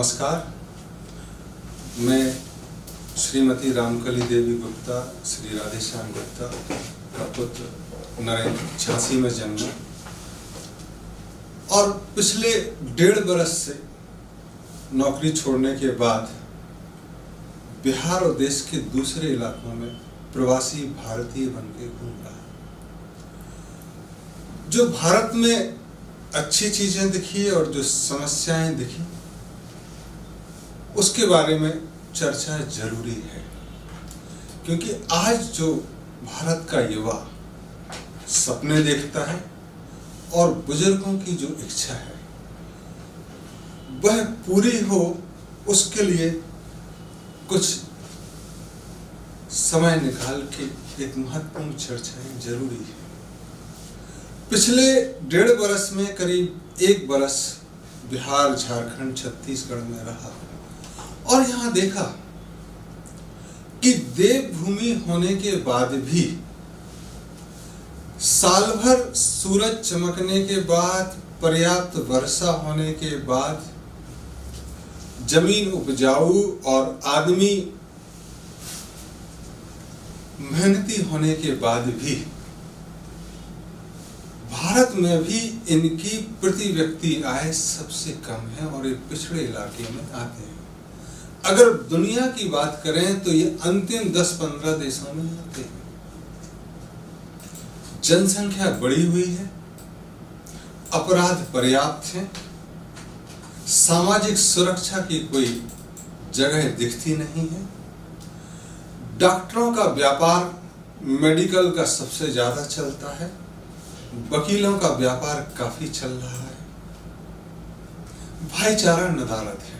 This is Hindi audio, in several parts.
नमस्कार। मैं श्रीमती रामकली देवी गुप्ता, श्री राधेश्याम गुप्ता का पुत्र नरेंद्र 86 में जन्मा और पिछले 1.5 बरस से नौकरी छोड़ने के बाद बिहार और देश के दूसरे इलाकों में प्रवासी भारतीय बनके घूम रहा है। जो भारत में अच्छी चीजें दिखी और जो समस्याएं दिखी उसके बारे में चर्चा जरूरी है, क्योंकि आज जो भारत का युवा सपने देखता है और बुजुर्गों की जो इच्छा है वह पूरी हो, उसके लिए कुछ समय निकाल के एक महत्वपूर्ण चर्चाएं जरूरी है। पिछले 1.5 बरस में करीब 1 बरस बिहार, झारखंड, छत्तीसगढ़ में रहा और यहाँ देखा कि देवभूमि होने के बाद भी साल भर सूरज चमकने के बाद, पर्याप्त वर्षा होने के बाद, जमीन उपजाऊ और आदमी मेहनती होने के बाद भी भारत में भी इनकी प्रति व्यक्ति आय सबसे कम है और ये पिछड़े इलाके में आते हैं। अगर दुनिया की बात करें तो ये अंतिम 10-15 देशों में आते हैं। जनसंख्या बढ़ी हुई है, अपराध पर्याप्त है, सामाजिक सुरक्षा की कोई जगह दिखती नहीं है, डॉक्टरों का व्यापार मेडिकल का सबसे ज्यादा चलता है, वकीलों का व्यापार काफी चल रहा है, भाईचारा नदारद है।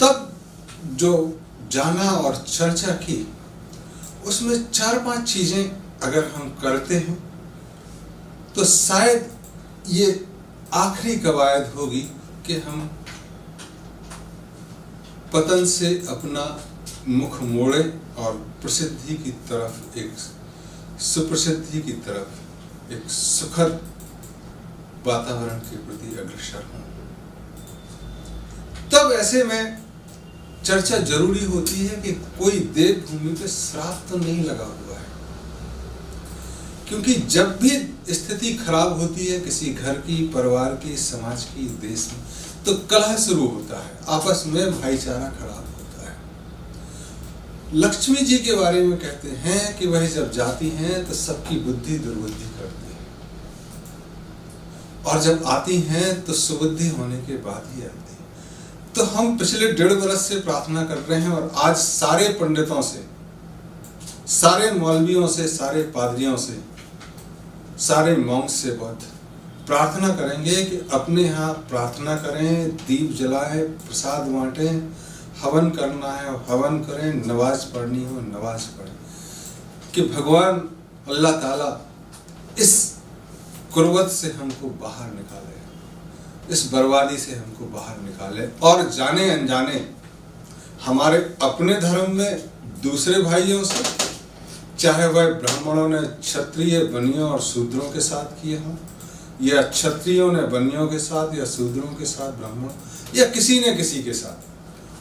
तब जो जाना और चर्चा की उसमें 4-5 चीजें अगर हम करते हैं तो शायद ये आखिरी कवायद होगी कि हम पतन से अपना मुख मोड़े और प्रसिद्धि की तरफ, एक सुप्रसिद्धि की तरफ, एक सुखद वातावरण के प्रति अग्रसर हों। तब ऐसे में चर्चा जरूरी होती है कि कोई देवभूमि पे श्राप तो नहीं लगा हुआ है, क्योंकि जब भी स्थिति खराब होती है किसी घर की, परिवार की, समाज की, देश में, तो कलह शुरू होता है, आपस में भाईचारा खराब होता है। लक्ष्मी जी के बारे में कहते हैं कि वह जब जाती हैं तो सबकी बुद्धि दुर्बुद्धि करती है और जब आती हैं तो सुबुद्धि होने के बाद ही आती है। तो हम पिछले 1.5 बरस से प्रार्थना कर रहे हैं और आज सारे पंडितों से, सारे मौलवियों से, सारे पादरियों से, सारे मॉन्क्स से बहुत प्रार्थना करेंगे कि अपने यहाँ प्रार्थना करें, दीप जलाएं, प्रसाद बांटें, हवन करना है हवन करें, नमाज पढ़नी हो नमाज पढ़ें, कि भगवान अल्लाह ताला इस कुर्बत से हमको बाहर निकाले, इस बर्बादी से हमको बाहर निकाले और जाने अनजाने हमारे अपने धर्म में दूसरे भाइयों से, चाहे वह ब्राह्मणों ने क्षत्रिय, बनियों और शूद्रों के साथ किए हों, या क्षत्रियों ने बनियों के साथ, या शूद्रों के साथ ब्राह्मण, या किसी ने किसी के साथ,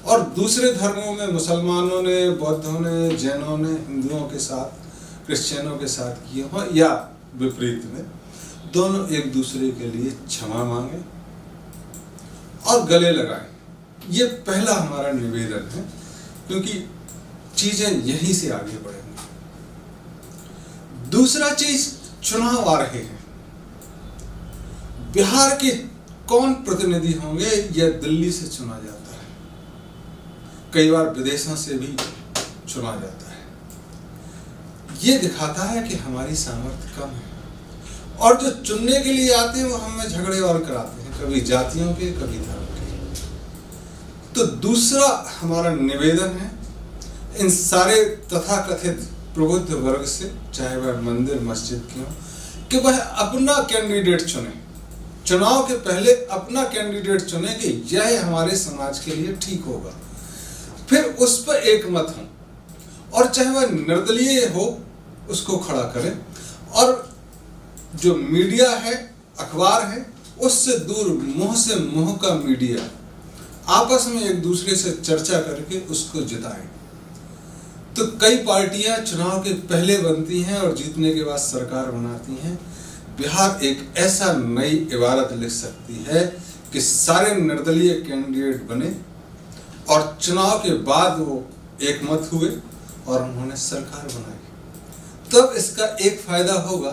और दूसरे धर्मों में मुसलमानों ने, बौद्धों ने, जैनों ने हिंदुओं के साथ, क्रिश्चियनों के साथ किए हों, या विपरीत में, दोनों एक दूसरे के लिए क्षमा मांगे और गले लगाएं। ये पहला हमारा निवेदन है, क्योंकि चीजें यहीं से आगे बढ़ेंगी। दूसरा चीज, चुनाव आ रहे हैं। बिहार के कौन प्रतिनिधि होंगे, यह दिल्ली से चुना जाता है, कई बार विदेशों से भी चुना जाता है। ये दिखाता है कि हमारी सामर्थ्य कम है और जो चुनने के लिए आते हैं वो हमें झगड़े और कराते हैं, कभी जातियों के, कभी धर्म के। तो दूसरा हमारा निवेदन है इन सारे तथाकथित प्रबुद्ध वर्ग से, चाहे वह मंदिर मस्जिद के हों, कि वह अपना कैंडिडेट चुने, चुनाव के पहले अपना कैंडिडेट चुने कि यह हमारे समाज के लिए ठीक होगा, फिर उस पर एक मत हो और चाहे वह निर्दलीय हो उसको खड़ा करें। और जो मीडिया है, अखबार है, उससे दूर मुंह से मुंह का मीडिया आपस में एक दूसरे से चर्चा करके उसको जिताएं। तो कई पार्टियां चुनाव के पहले बनती हैं और जीतने के बाद सरकार बनाती हैं। बिहार एक ऐसा नई इबारत लिख सकती है कि सारे निर्दलीय कैंडिडेट बने और चुनाव के बाद वो एकमत हुए और उन्होंने सरकार बनाई। तब इसका एक फायदा होगा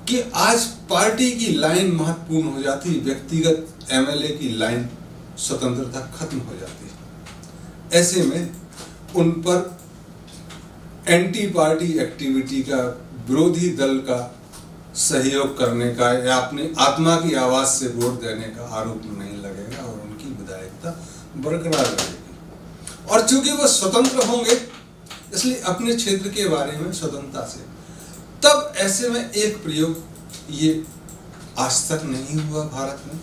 कि आज पार्टी की लाइन महत्वपूर्ण हो जाती, व्यक्तिगत एमएलए की लाइन स्वतंत्रता खत्म हो जाती है। ऐसे में उन पर एंटी पार्टी एक्टिविटी का, विरोधी दल का सहयोग करने का या अपनी आत्मा की आवाज से वोट देने का आरोप नहीं लगेगा और उनकी विधायकता बरकरार रहेगी। और चूंकि वो स्वतंत्र होंगे इसलिए अपने क्षेत्र के बारे में स्वतंत्रता से, तब ऐसे में एक प्रयोग ये आज तक नहीं हुआ भारत में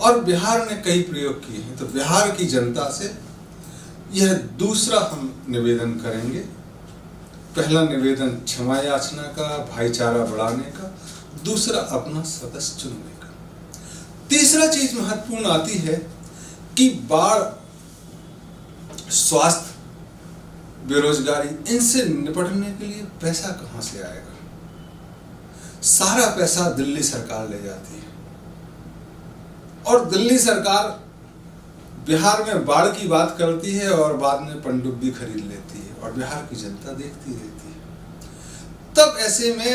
और बिहार ने कई प्रयोग किए हैं। तो बिहार की जनता से यह दूसरा हम निवेदन करेंगे। पहला निवेदन क्षमा याचना का, भाईचारा बढ़ाने का, दूसरा अपना सदस्य चुनने का। तीसरा चीज महत्वपूर्ण आती है कि बाढ़, स्वास्थ्य, बेरोजगारी, इनसे निपटने के लिए पैसा कहां से आएगा? सारा पैसा दिल्ली सरकार ले जाती है और दिल्ली सरकार बिहार में बाढ़ की बात करती है और बाद में पनडुब्बी खरीद लेती है और बिहार की जनता देखती रहती है। तब ऐसे में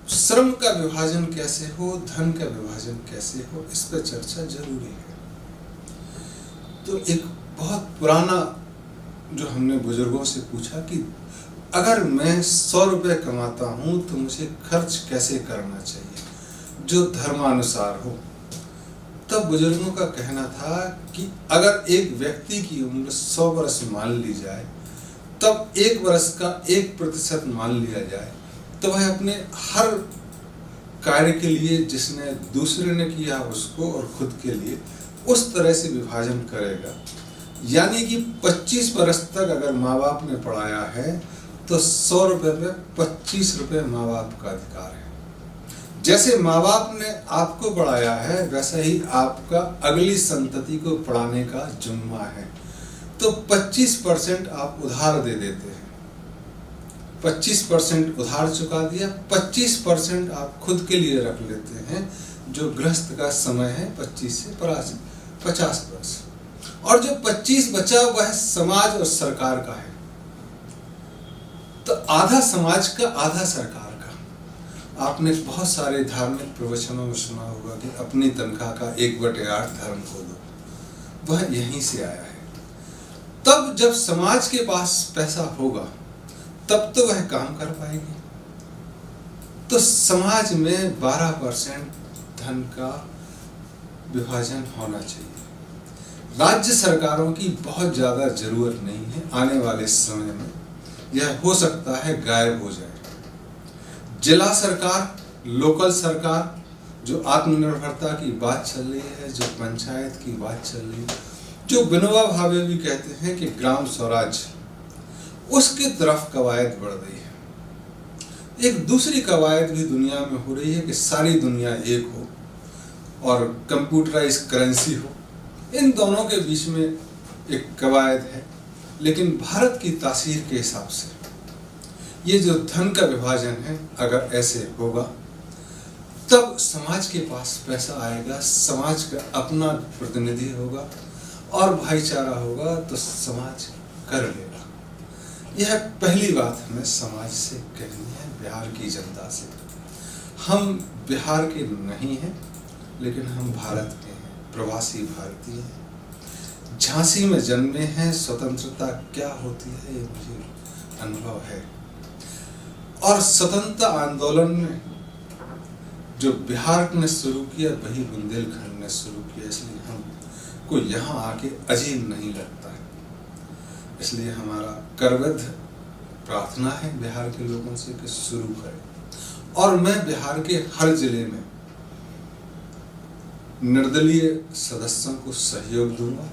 श्रम का विभाजन कैसे हो, धन का विभाजन कैसे हो, इस पर चर्चा जरूरी है। तो एक बहुत पुराना जो हमने बुजुर्गों से पूछा कि अगर मैं 100 रुपये कमाता हूं तो मुझे खर्च कैसे करना चाहिए जो धर्मानुसार हो। तब बुजुर्गों का कहना था कि अगर एक व्यक्ति की उम्र 100 वर्ष मान ली जाए, तब 1 वर्ष का 1% मान लिया जाए, तो वह अपने हर कार्य के लिए जिसने दूसरे ने किया उसको और खुद के लिए उस तरह से विभाजन करेगा। यानी कि 25 वर्ष तक अगर माँ बाप ने पढ़ाया है तो 100 रुपये में 25 रुपये माँ बाप का अधिकार है। जैसे माँ बाप ने आपको पढ़ाया है वैसा ही आपका अगली संतति को पढ़ाने का जुम्मा है। तो 25% आप उधार दे देते हैं, 25% उधार चुका दिया, 25% आप खुद के लिए रख लेते हैं जो गृहस्थ का समय है 25 से 50 वर्ष, और जो 25 बचा वह समाज और सरकार का है। तो आधा समाज का, आधा सरकार का। आपने बहुत सारे धार्मिक प्रवचनों में सुना होगा कि अपनी तनख्वाह का 1/8 धर्म को दो, वह यहीं से आया है। तब जब समाज के पास पैसा होगा तब तो वह काम कर पाएगी। तो समाज में 12% धन का विभाजन होना चाहिए। राज्य सरकारों की बहुत ज्यादा जरूरत नहीं है, आने वाले समय में यह हो सकता है गायब हो जाए। जिला सरकार, लोकल सरकार, जो आत्मनिर्भरता की बात चल रही है, जो पंचायत की बात चल रही है, जो विनोबा भावे भी कहते हैं कि ग्राम स्वराज, उसकी तरफ कवायद बढ़ रही है। एक दूसरी कवायद भी दुनिया में हो रही है कि सारी दुनिया एक हो और कंप्यूटराइज करेंसी हो। इन दोनों के बीच में एक कवायद है, लेकिन भारत की तासीर के हिसाब से ये जो धन का विभाजन है, अगर ऐसे होगा तब समाज के पास पैसा आएगा, समाज का अपना प्रतिनिधि होगा और भाईचारा होगा तो समाज कर लेगा। यह पहली बात हमें समाज से कहनी है, बिहार की जनता से। हम बिहार के नहीं हैं, लेकिन हम भारत के हैं, प्रवासी भारतीय हैं, झांसी में जन्मे हैं। स्वतंत्रता क्या होती है ये मुझे अनुभव है। और स्वतंत्रता आंदोलन में जो बिहार ने शुरू किया वही बुंदेलखंड ने शुरू किया, इसलिए हमको यहाँ आके अजीब नहीं लगता है। इसलिए हमारा करबद्ध प्रार्थना है बिहार के लोगों से कि शुरू करें। और मैं बिहार के हर जिले में निर्दलीय सदस्यों को सहयोग दूंगा।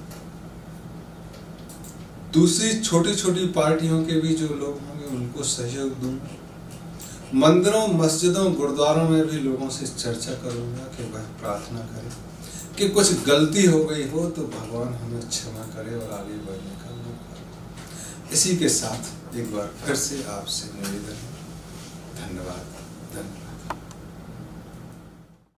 दूसरी छोटी छोटी पार्टियों के भी जो लोग होंगे उनको सहयोग दूंगा। मंदिरों, मस्जिदों, गुरुद्वारों में भी लोगों से चर्चा करूँगा कि वह प्रार्थना करें कि कुछ गलती हो गई हो तो भगवान हमें क्षमा करे और आगे बढ़ने का मौका दे। इसी के साथ एक बार फिर से आपसे निवेदन है। धन्यवाद।